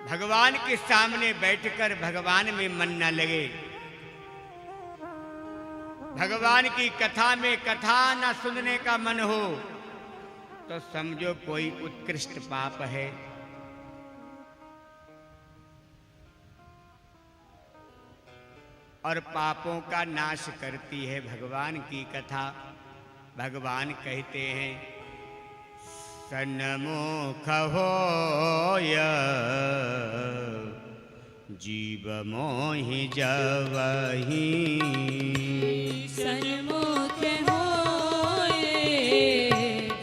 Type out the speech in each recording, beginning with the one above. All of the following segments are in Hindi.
भगवान के सामने बैठकर भगवान में मन न लगे, भगवान की कथा में कथा न सुनने का मन हो, तो समझो कोई उत्कृष्ट पाप है। और पापों का नाश करती है भगवान की कथा। भगवान कहते हैं, सन्मुख होय जीव मोहि जवहि। सन्मुख होय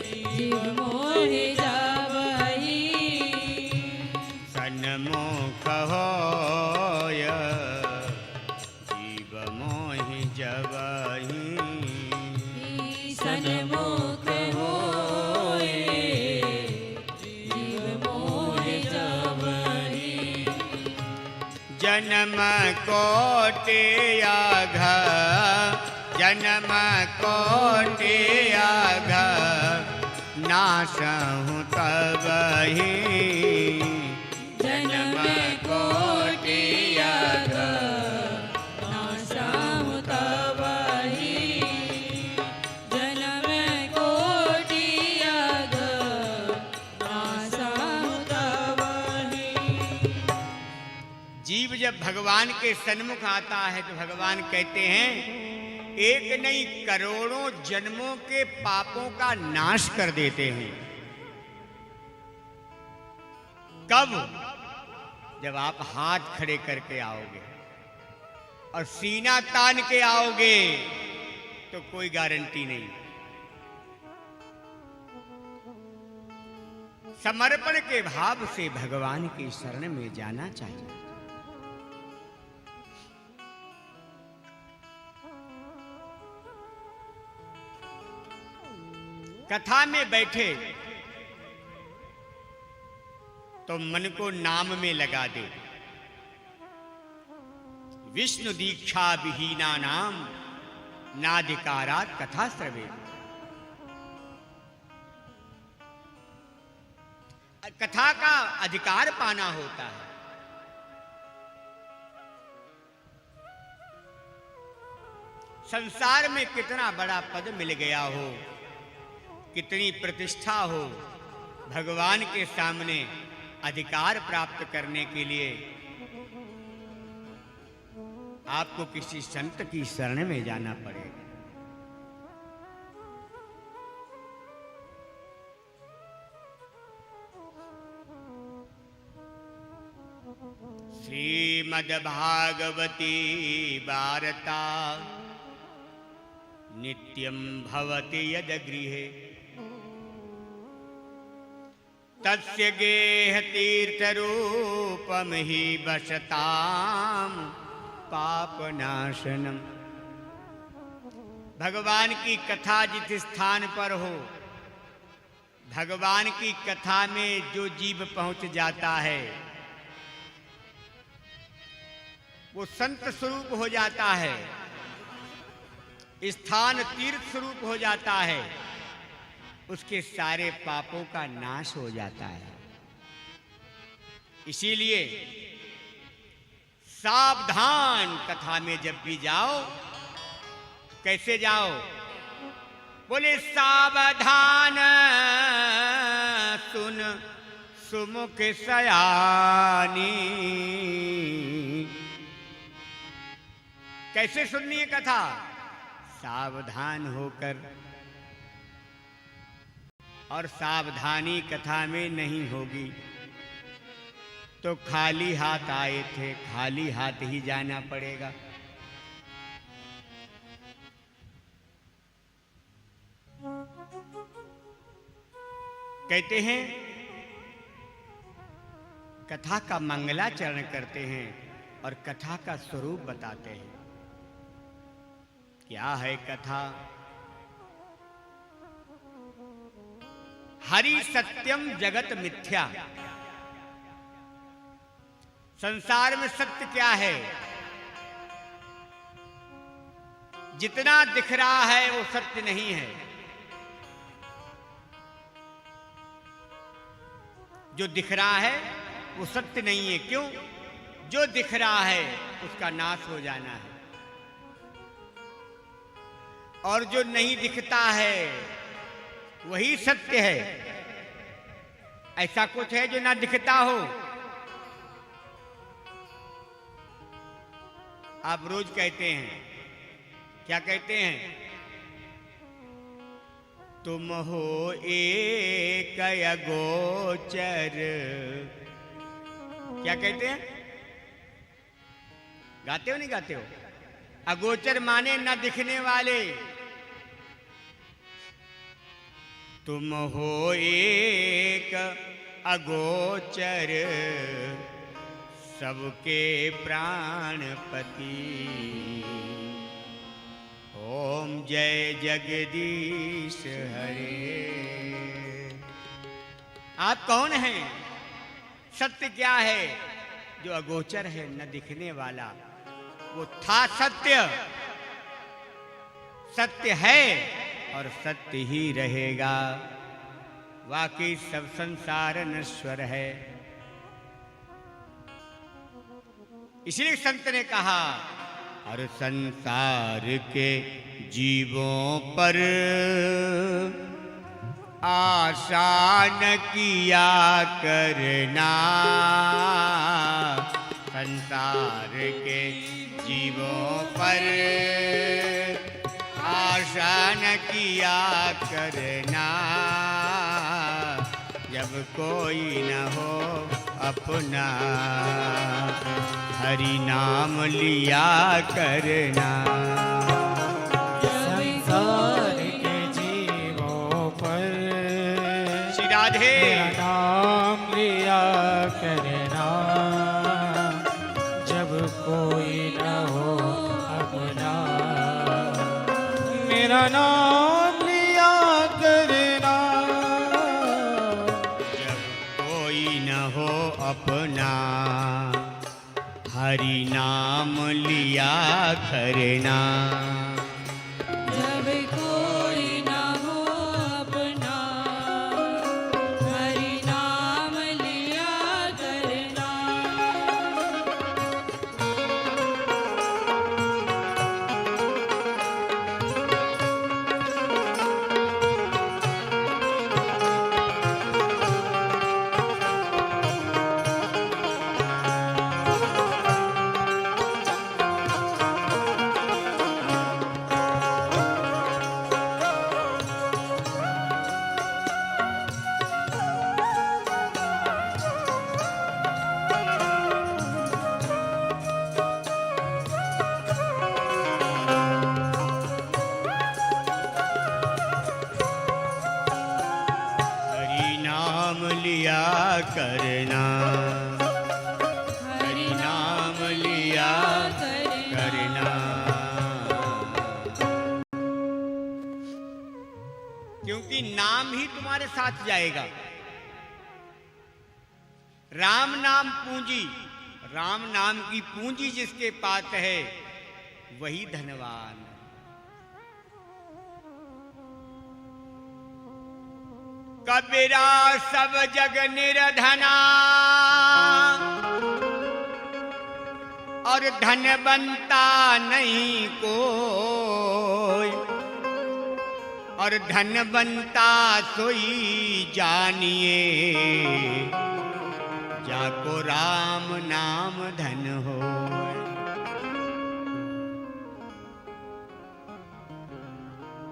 जीव मोहि जवहि। सन्मुख होय जीव मोहि जवहि। सन्मुख होय जीव मोहि जवहि। जन्म कोटि आघ, जन्म कोटि आघ नासहु तबहि। जन्म कोटि आघ नासहु तबहि। जन्म कोटि आघ नासहु तबहि। जीव जब भगवान के सन्मुख आता है तो भगवान कहते हैं, एक नहीं करोड़ों जन्मों के पापों का नाश कर देते हैं। कब? जब आप हाथ खड़े करके आओगे और सीना तान के आओगे तो कोई गारंटी नहीं। समर्पण के भाव से भगवान की शरण में जाना चाहिए। कथा में बैठे तो मन को नाम में लगा दे। विष्णु दीक्षा विहीना नाम नाधिकारात् कथा श्रवे। कथा का अधिकार पाना होता है। संसार में कितना बड़ा पद मिल गया हो, कितनी प्रतिष्ठा हो, भगवान के सामने अधिकार प्राप्त करने के लिए आपको किसी संत की शरण में जाना पड़ेगा। श्रीमद्भागवती वार्ता नित्यं भवति यद गृहे। तस्य गेह तीर्थरूपम हि वसताम पापनाशनम। भगवान की कथा जिस स्थान पर हो, भगवान की कथा में जो जीव पहुंच जाता है वो संत स्वरूप हो जाता है, स्थान तीर्थ स्वरूप हो जाता है, उसके सारे पापों का नाश हो जाता है। इसीलिए सावधान, कथा में जब भी जाओ कैसे जाओ? बोले सावधान सुन सुमुख सयानी। कैसे सुननी है कथा? सावधान होकर। और सावधानी कथा में नहीं होगी तो खाली हाथ आए थे, खाली हाथ ही जाना पड़ेगा। कहते हैं कथा का मंगलाचरण करते हैं और कथा का स्वरूप बताते हैं। क्या है कथा? हरि सत्यम जगत मिथ्या। संसार में सत्य क्या है? जितना दिख रहा है वो सत्य नहीं है। जो दिख रहा है वो सत्य नहीं है। क्यों? जो दिख रहा है उसका नाश हो जाना है, और जो नहीं दिखता है वही सत्य है। ऐसा कुछ है जो ना दिखता हो? आप रोज कहते हैं, क्या कहते हैं? तुम हो एक अगोचर। क्या कहते हैं? गाते हो नहीं गाते हो? अगोचर माने न दिखने वाले। तुम हो एक अगोचर, सबके प्राणपति। ओम जय जगदीश हरे। आप कौन हैं? सत्य क्या है? जो अगोचर है, न दिखने वाला, वो था सत्य, सत्य है और सत्य ही रहेगा। वाकई सब संसार नश्वर है। इसलिए संत ने कहा, हर संसार के जीवों पर आशा न किया करना। संसार के जीवों पर आशा न किया करना। जब कोई न हो अपना, हरि नाम लिया करना। संसार के जीवों पर श्री राधे नाम लिया करना। जब कोई न हो अपना, मेरा नाम लिया करना। जब कोई न हो अपना, हरि नाम लिया करना। जब कोई ना हो अपना, हरि नाम लिया करना। हरि नाम लिया करना। हरि नाम लिया करना। क्योंकि नाम ही तुम्हारे साथ जाएगा। राम नाम पूंजी, राम नाम की पूंजी जिसके पास है वही धनवान। कबीरा सब जग निर्धना, और धन बनता नहीं कोई। और धन बनता सोई जानिए, जाको राम नाम धन हो।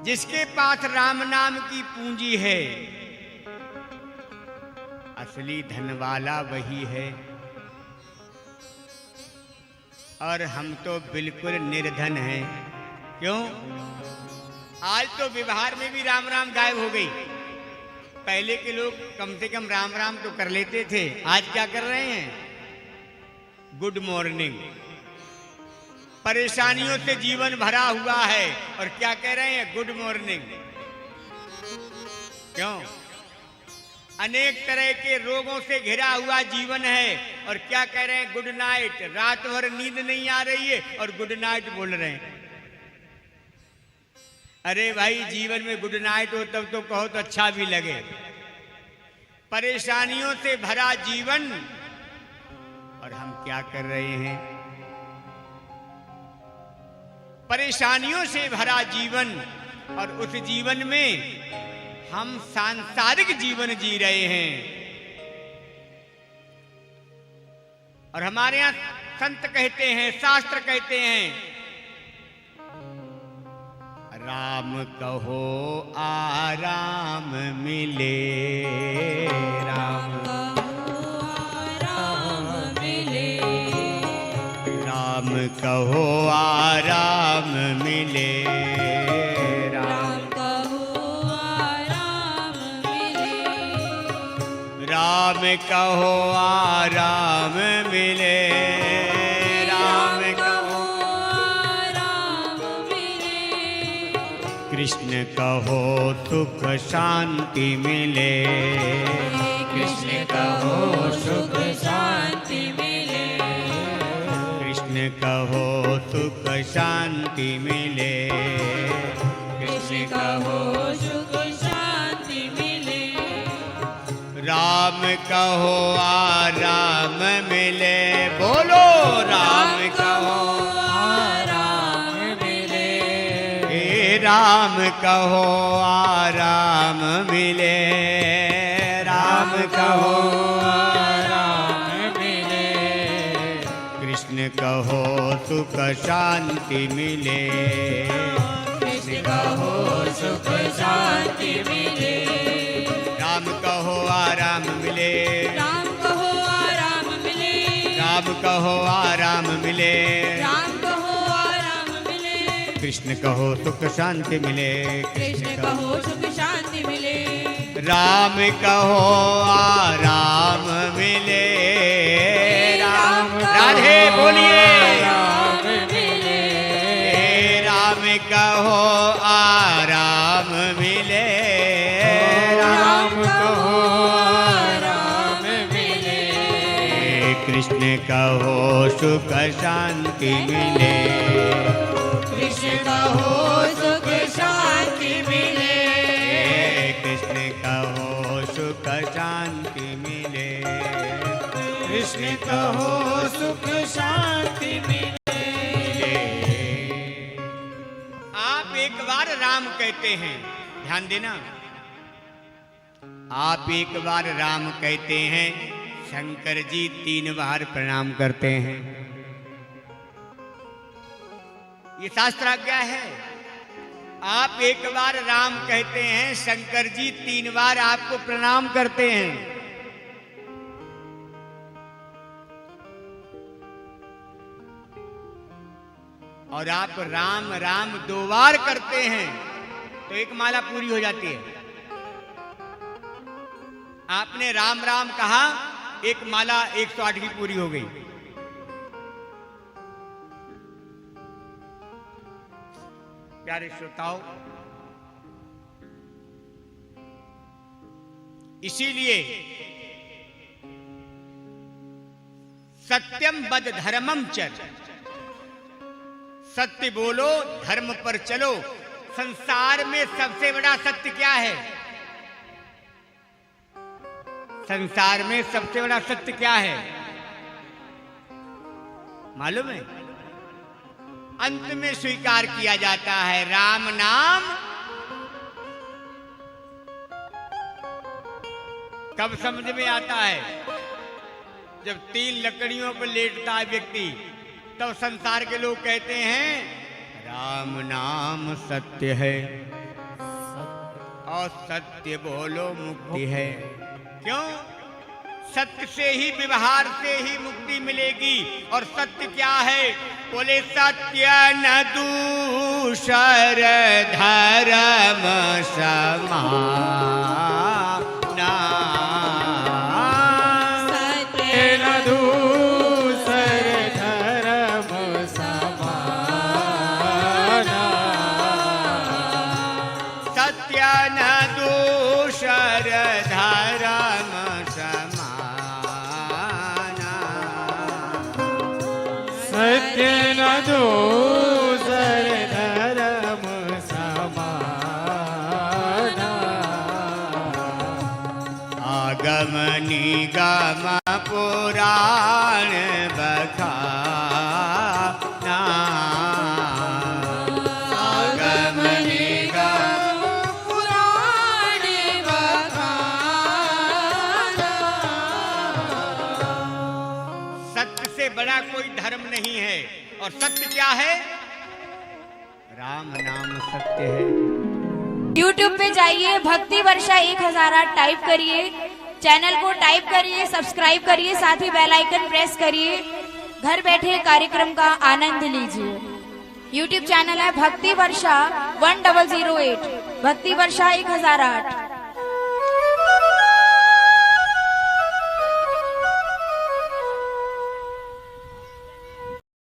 जिसके पास राम नाम की पूंजी है, असली धन वाला वही है। और हम तो बिल्कुल निर्धन हैं। क्यों? आज तो व्यवहार में भी राम राम गायब हो गई। पहले के लोग कम से कम राम राम तो कर लेते थे। आज क्या कर रहे हैं? Good morning. परेशानियों से जीवन भरा हुआ है और क्या कह रहे हैं? Good morning. क्यों? अनेक तरह के रोगों से घिरा हुआ जीवन है और क्या कह रहे हैं? Good night. रात भर नींद नहीं आ रही है और गुड नाइट बोल रहे हैं। अरे भाई, जीवन में गुड नाइट हो तब तो कहो तो अच्छा भी लगे। परेशानियों से भरा जीवन और हम क्या कर रहे हैं? परेशानियों से भरा जीवन, और उस जीवन में हम सांसारिक जीवन जी रहे हैं। और हमारे यहां संत कहते हैं, शास्त्र कहते हैं, राम कहो आराम मिले, राम राम कहो आराम मिले, राम राम कहो आराम मिले, राम कहो कृष्ण कहो सुख शांति मिले, कृष्ण कहो सुख शांति मिले, कृष्ण कहो सुख शांति मिले, कृष्ण कहो सुख शांति मिले, राम कहो आराम मिले, बोलो राम कहो आराम मिले, हे राम कहो आराम मिले, राम कहो आराम मिले, कृष्ण कहो सुख शांति मिले, कृष्ण कहो सुख शांति मिले, राम कहो आराम मिले, राम कहो आराम मिले, राम कहो आराम मिले, राम कहो आराम मिले, कृष्ण कहो सुख शांति मिले, कृष्ण कहो सुख शांति मिले, राम कहो आराम मिले, राम राधे बोलिए, राम मिले, राम कहो आराम मिले, राम कहो आराम मिले, कृष्ण कहो सुख शांति मिले, कृष्ण कहो सुख शांति मिले, कृष्ण कहो सुख शांति मिले, कृष्ण कहो सुख शांति मिले। आप एक बार राम कहते हैं, ध्यान देना, आप एक बार राम कहते हैं, शंकर जी 3 बार प्रणाम करते हैं। ये शास्त्र आज्ञा है। आप एक बार राम कहते हैं, शंकर जी 3 बार आपको प्रणाम करते हैं। और आप राम राम 2 बार करते हैं तो एक माला पूरी हो जाती है। आपने राम राम कहा, एक माला 108 की पूरी हो गई। प्यारे श्रोताओं, इसीलिए सत्यम वद धर्मम चर, सत्य बोलो, धर्म पर चलो। संसार में सबसे बड़ा सत्य क्या है? संसार में सबसे बड़ा सत्य क्या है मालूम है? अंत में स्वीकार किया जाता है राम नाम। कब समझ में आता है? जब 3 लकड़ियों पर लेटता है व्यक्ति, तब संसार के लोग कहते हैं राम नाम सत्य है, और सत्य बोलो मुक्ति है। क्यों? सत्य से ही, व्यवहार से ही मुक्ति मिलेगी। और सत्य क्या है? बोले सत्य न दूसर धर्म समाना, सत्य न दूसर धर्म समाना, सत्य न दूसर धर्म सत्य न दूसर धर्म समाना, आगम निगम पुराण और सत्य क्या है? राम नाम सत्य है। YouTube पे जाइए, भक्ति वर्षा 1008 टाइप करिए, चैनल को टाइप करिए, सब्सक्राइब करिए, साथ ही बेल आइकन प्रेस करिए। घर बैठे कार्यक्रम का आनंद लीजिए। YouTube चैनल है भक्ति वर्षा 1008, भक्ति वर्षा 1008।